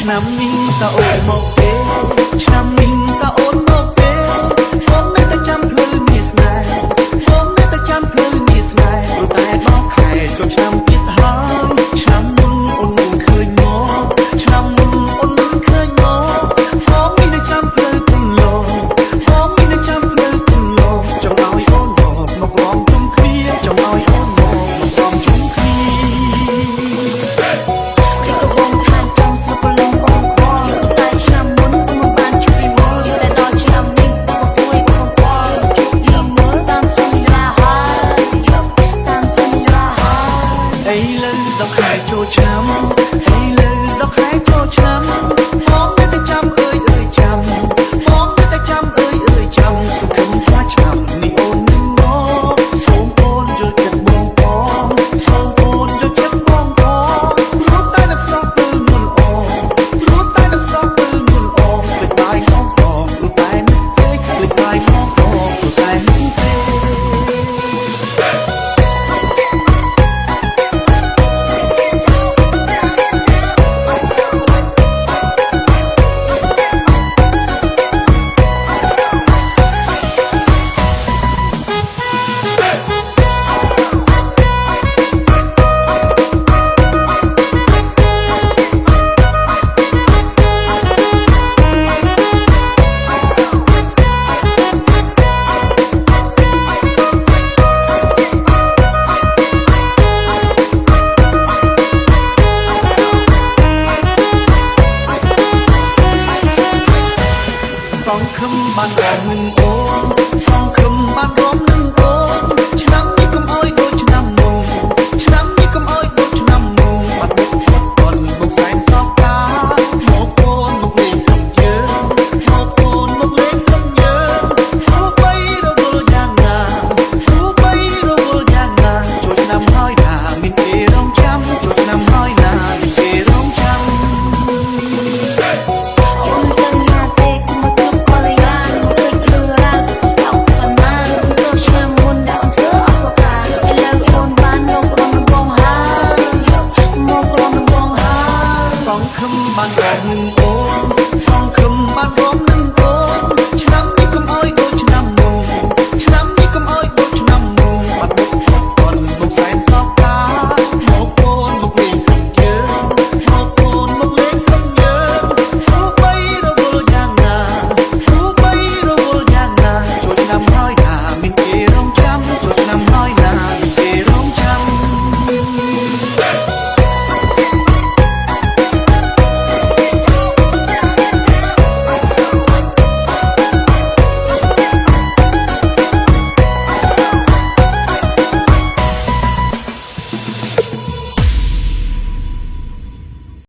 ឆ្នាំនេះតើអូនមកទេឆ្នាំនេះតើអូនមកទេបងនៅតែចាំភ្លឺមាសស្នេហ៍បងនៅតែចាំភ្លឺមាសស្នេហ៍ព្រោះតែដល់ខែចូលឆ្នាំទៀតហើយឆ្នាំមុនអូនមិនឃើញមកឆ្នាំមុនអូនមិនឃើញមកបងមានតែចាំភ្លឺគុំលោបងមានតែចាំភ្លឺគុំលោចង់ឲ្យអូនមករំជុំគ្នាចង់ឲ្យអូនមករំជុំគ្នាដល់ខែចូលឆ្នាំហេលើដល់ខែចូលឆ្នាំបងនៅតែចាំអើយចាំបងនៅតែចាំអើយចាំសង្ឃឹមថាឆ្នាំនេះអូននឹងមកសូមអូនយល់ចិត្តបងផងសូមអូនយល់ចិត្តបងផងព្រោះតែនៅស្រស់ទៅមុនអូនព្រោះតែនៅស្រស់ទៅមុនអូនពេលបាយបងផងព្រោះតែមិនពេកពេលបាយបងផងព្រោះតែមិនពេកសង្ឃឹមបានរំនឹងអូនសង្ឃឹមបានរំនឹងអូនឆ្នាំនេះកុំអោយដូចឆ្នាំមុនឆ្នាំនេះកុំអោយដូចឆ្នាំមុនបាត់បុកផុតមកសែនសោកតាមកអូនមកលេងស្រុកយើងមកអូនមកលេងស្រុកយើងព្រោះបីរវល់យ៉ាងណាព្រោះបីរវល់យ៉ាងណាចូលឆ្នាំហើយណាមានគេរងចាំចូលឆ្នាំហើយណាមានគេរងចាំសង្ឃឹមបានរំនឹងអូនសង្ឃឹមបានរំនឹងអូនឆ្នាំ